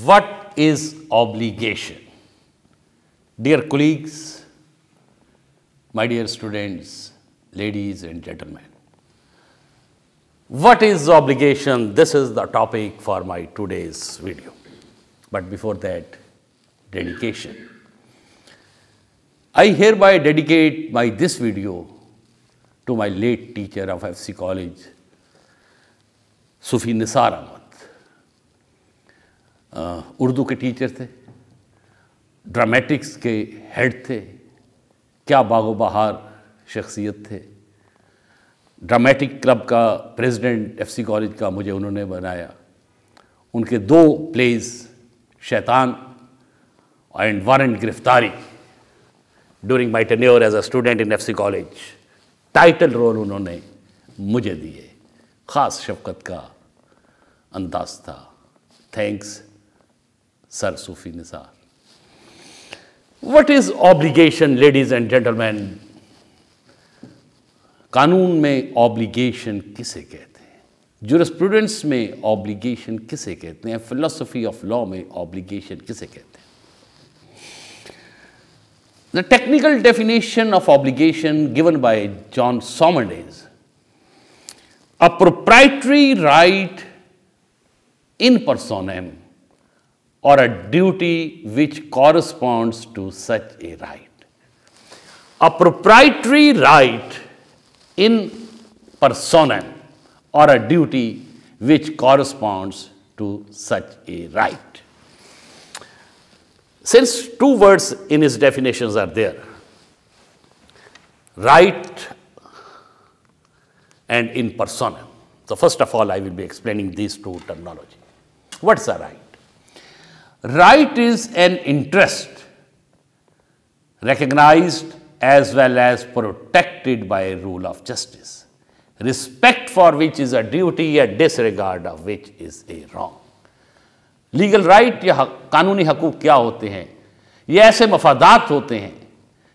What is obligation? Dear colleagues, my dear students, ladies and gentlemen, what is obligation? This is the topic for my today's video. But before that, dedication. I hereby dedicate this video to my late teacher of FC College, सूफी निसार अहमद. उर्दू के teacher थे, dramatics के head थे, क्या बागो बहार शख्सियत थे. Dramatic club का प्रेसिडेंट एफसी कॉलेज का मुझे उन्होंने बनाया. उनके 2 प्लेज शैतान एंड वारंट गिरफ्तारी during my tenure as a student in FC College, title role उन्होंने मुझे दिए. ख़ास शफ़क़त का अंदाज था. Thanks sir Sufi Nisar. What is obligation ladies and gentleman? कानून में ऑब्लिगेशन किसे कहते हैं? जुरिस्प्रूडेंस में ऑब्लिगेशन किसे कहते हैं? फिलॉसफी ऑफ लॉ में ऑब्लिगेशन किसे कहते हैं? The technical definition of obligation given by John Salmond is a proprietary right in personam or a duty which corresponds to such a right. A proprietary right in personam or a duty which corresponds to such a right. Since 2 words in his definitions are there, right and in personam. So first of all, I will be explaining these 2 terminology. What's a right? Right is an interest recognized as well as protected by a rule of justice, respect for which is a duty, a disregard of which is a wrong. Legal right या कानूनी हकूक़ क्या होते हैं? ये ऐसे मफादात होते हैं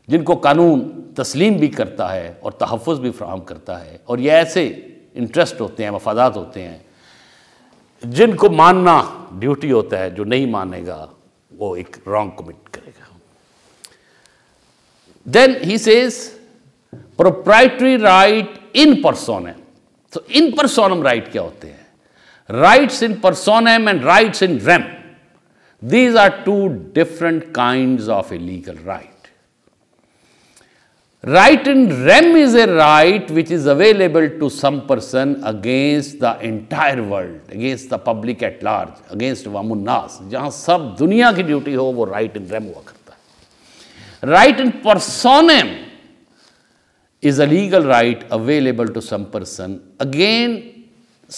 जिनको कानून तस्लीम भी करता है और तहफ़्फ़ुज़ भी फ़राहम करता है, और ये ऐसे इंटरेस्ट होते हैं, मफादात होते हैं जिनको मानना ड्यूटी होता है. जो नहीं मानेगा वो एक रॉन्ग कमिट करेगा. Then he says proprietary right in personam. तो इन पर्सोनम राइट क्या होते हैं? Rights in personam and rights in rem, these are 2 different kinds of a legal right. Right in rem is a right which is available to some person against the entire world, against the public at large, against wamun nas. जहाँ सब दुनिया की duty हो वो right in rem हुआ करता है. Right in personam is a legal right available to some person against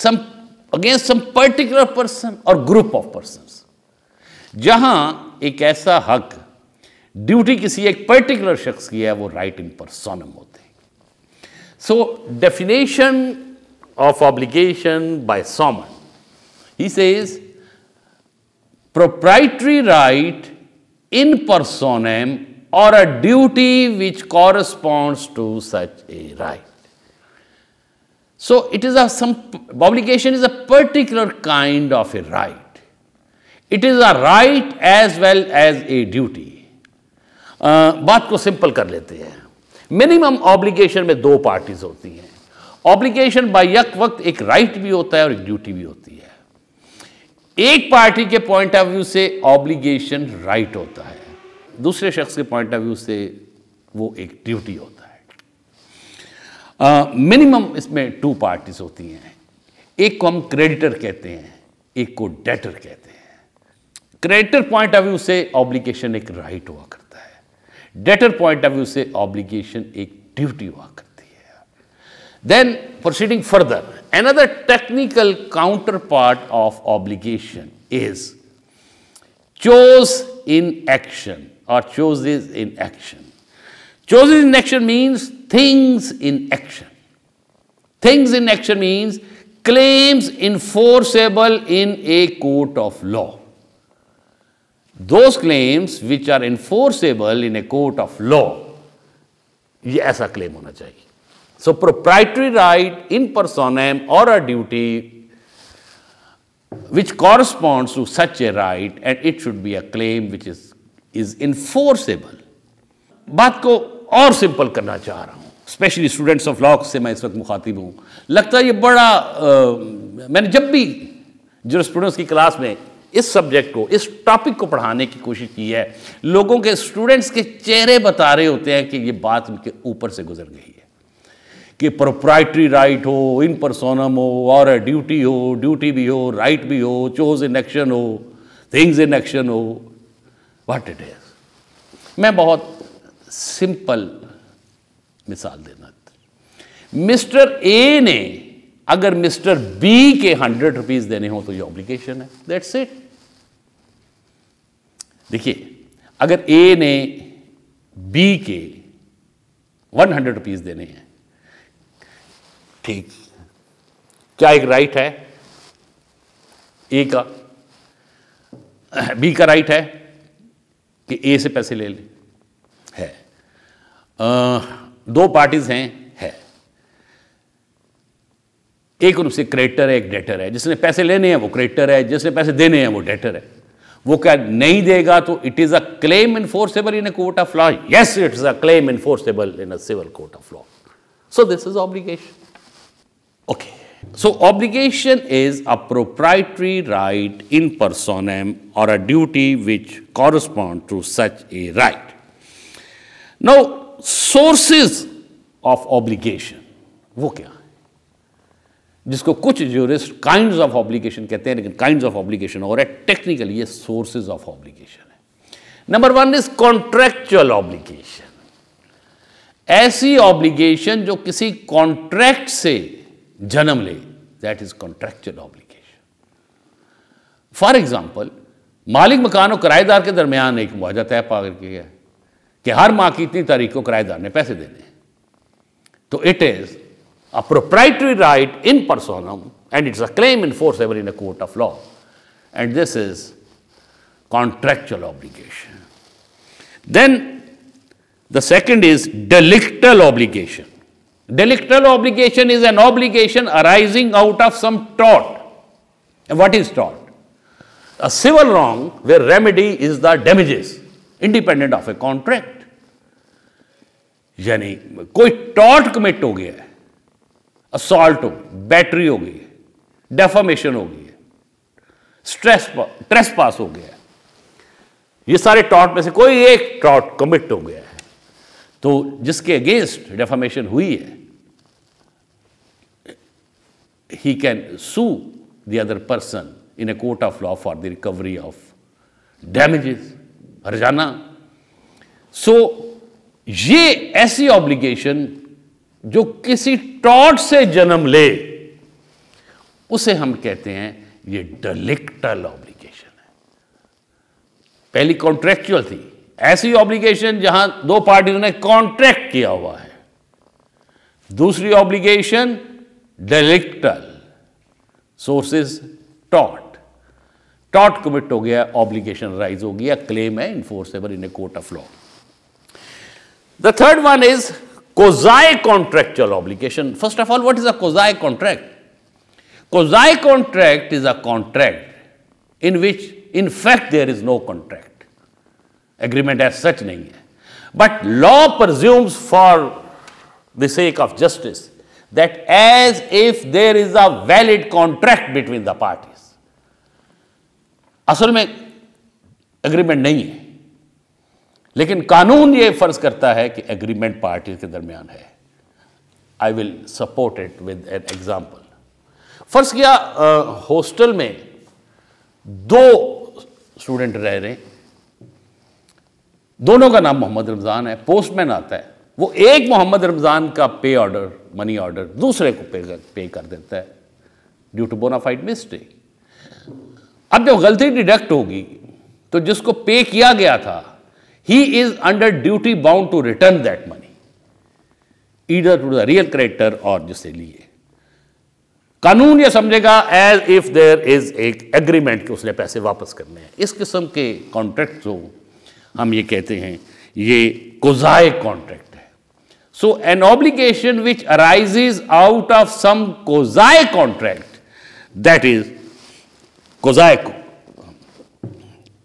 some particular person or group of persons. जहाँ एक ऐसा हक ड्यूटी किसी एक पर्टिकुलर शख्स की है, वो राइट इन पर्सोनम होते हैं. So definition of obligation by Salmond, he says proprietary right in personam और a duty which corresponds to such a right. So it is obligation is a particular kind of a right. It is a right as well as a duty. बात को simple कर लेते हैं. Minimum obligation में 2 parties होती हैं. Obligation bye यक वक्त एक राइट भी होता है और एक ड्यूटी भी होती है. एक पार्टी के पॉइंट ऑफ व्यू से ऑब्लिगेशन राइट होता है, दूसरे शख्स के पॉइंट ऑफ व्यू से वो एक ड्यूटी होता है. मिनिमम इसमें 2 पार्टीज होती हैं. एक को हम क्रेडिटर कहते हैं, एक को डेटर कहते हैं. क्रेडिटर पॉइंट ऑफ व्यू से ऑब्लिगेशन एक राइट हुआ करता है, डेटर पॉइंट ऑफ व्यू से ऑब्लिगेशन एक ड्यूटी हुआ करती है. Then proceeding further, another technical counterpart of obligation is choses in action और choses in action. Choices in action means things in action. Things in action means claims enforceable in a court of law. Those claims which are enforceable in a court of law, ये ऐसा claim होना चाहिए. So proprietary right in personam or a duty which corresponds to such a right and it should be a claim which is enforceable. बात को और simple करना चाह रहा हूँ, स्पेशली स्टूडेंट्स ऑफ लॉ से मैं इस वक्त मुखातिब हूँ. लगता है ये बड़ा मैंने जब भी जूरिस्प्रूडेंस की क्लास में इस सब्जेक्ट को, इस टॉपिक को पढ़ाने की कोशिश की है, लोगों के, स्टूडेंट्स के चेहरे बता रहे होते हैं कि ये बात उनके ऊपर से गुजर गई है कि प्रोप्राइटरी राइट हो, इन पर्सोनम हो, और ड्यूटी हो, ड्यूटी भी हो, राइट भी हो, चोज इन एक्शन हो, थिंग्स इन एक्शन हो, व्हाट इट इज. मैं बहुत सिंपल मिसाल देना. मिस्टर ए ने अगर मिस्टर बी के 100 रुपीज देने हो तो ये ऑब्लिगेशन है. That's it. देखिए, अगर ए ने बी के 100 रुपीज देने हैं, ठीक, क्या एक राइट है ए का, बी का राइट है कि ए से पैसे ले ले? है. दो पार्टीज हैं, है. एक उनसे क्रेडिटर है, एक डेटर है. जिसने पैसे लेने हैं वो क्रेडिटर है, जिसने पैसे देने हैं वो डेटर है. वो क्या नहीं देगा तो it is a claim enforceable in a court of law? Yes, it is a claim enforceable in a civil court of law. So this is obligation. Okay, so obligation is a proprietary right in personam or a duty which corresponds to such a right. Now, sources of obligation, वो क्या है? जिसको कुछ jurists kinds of obligation कहते हैं, लेकिन kinds of obligation और है, technically ये sources of obligation है. Number 1 is contractual obligation. ऐसी obligation जो किसी contract से जन्म ले, that is contractual obligation. For example, मालिक मकान और किराएदार के दरमियान एक मुआवजा तय पा करके गया कि हर माह की इतनी तारीख को किराएदार ने पैसे देने हैं, तो it is a proprietary right in personam and it's a claim enforceable in a court of law, and this is contractual obligation. Then the second is delictal obligation. Delictal obligation is an obligation arising out of some tort. And what is tort? A civil wrong where remedy is the damages, independent of a contract. यानी कोई tort commit हो गया है, assault हो, battery हो गई है, defamation हो गई है, trespass हो गया है, ये सारे tort में से कोई एक tort commit हो गया है, तो जिसके अगेंस्ट डेफामेशन हुई है, he can sue the other person in a court of law for the recovery of damages, हर्जाना. सो ये ऐसी ऑब्लिगेशन जो किसी टॉर्ट से जन्म ले, उसे हम कहते हैं ये डेलिक्टल ऑब्लिगेशन है. पहली कॉन्ट्रैक्चुअल थी, ऐसी ऑब्लिगेशन जहां दो पार्टियों ने कॉन्ट्रैक्ट किया हुआ है. दूसरी obligation delictal, sources tort, tort commit हो गया, ऑब्लिगेशन राइज हो गया, क्लेम है enforceable in a court of law. The third one is quasi contractual obligation. First of all, what is a quasi contract? Quasi contract is a contract in which in fact there is no contract. Agreement as such नहीं है, but law presumes for the sake of justice that as if there is a valid contract between the parties. असल में agreement नहीं है, लेकिन कानून ये फर्ज करता है कि एग्रीमेंट पार्टीज के दरमियान है. I will support it with an example. फर्ज किया हॉस्टल में दो स्टूडेंट रह रहे हैं, दोनों का नाम मोहम्मद रमजान है. पोस्टमैन आता है, वो एक मोहम्मद रमजान का पे ऑर्डर, मनी ऑर्डर दूसरे को पे कर देता है ड्यू टू बोनाफाइड मिस्टेक. अब जब गलती डिडक्ट होगी तो जिसको पे किया गया था, he is under duty bound to return that money either to the real creditor और जिससे लिए. कानून ये समझेगा एज इफ देयर इज एक एग्रीमेंट कि उसने पैसे वापस करने हैं. इस किस्म के कॉन्ट्रैक्ट जो हम ये कहते हैं ये कोजाए कॉन्ट्रैक्ट है. So an obligation which arises out of some quasi contract, that is quasi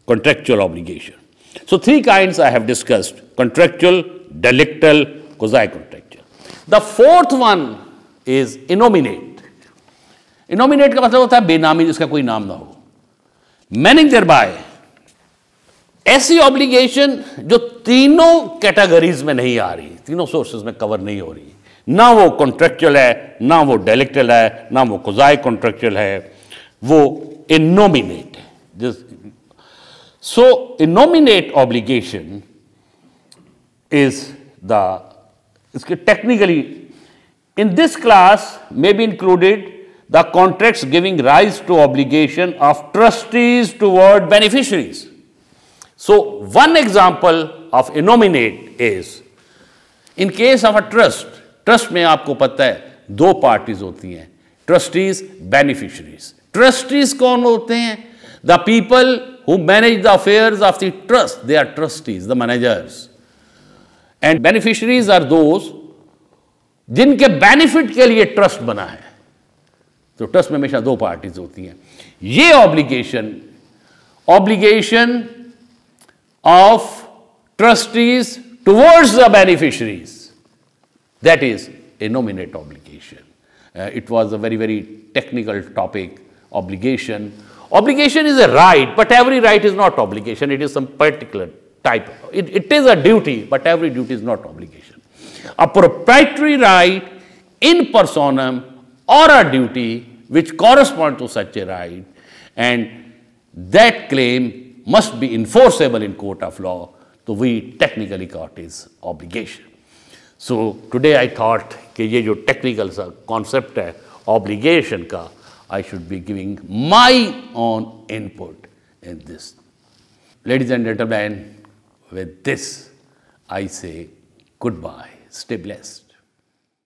contractual obligation. So three kinds I have discussed: contractual, delictal, quasi-contractual. The fourth one is innominate. Innominate का मतलब होता है बेनामी, जिसका कोई नाम ना हो. Meaning thereby ऐसी ऑब्लिगेशन जो तीनों कैटेगरीज में नहीं आ रही, तीनों सोर्सेज में कवर नहीं हो रही, ना वो कॉन्ट्रेक्चुअल है, ना वो डेलिक्टल है, ना वो क्वाज़ी कॉन्ट्रेक्चुअल है, वो इनोमिनेट है. So innominate obligation is technically, in this class may be included the contracts giving rise to obligation of trustees toward beneficiaries. So one example of innominate is in case of a trust में आपको पता है दो parties होती हैं, trustees, beneficiaries. Trustees कौन होते हैं? The people who manage the affairs of the trust, they are trustees, the managers. And beneficiaries are those जिनके बेनिफिट के लिए ट्रस्ट बना है. तो ट्रस्ट में हमेशा दो पार्टीज होती हैं. ये obligation of trustees towards the beneficiaries, that is a nominate obligation. It was a very, very technical topic, obligation. Obligation is a right, but every right is not obligation. It is some particular type. It is a duty, but every duty is not obligation. A proprietary right in personam or a duty which correspond to such a right, and that claim must be enforceable in court of law. So we technically call it is obligation. So today I thought कि ये जो technical सा concept है obligation का, I should be giving my own input in this. Ladies and gentlemen, with this I say goodbye. Stay blessed.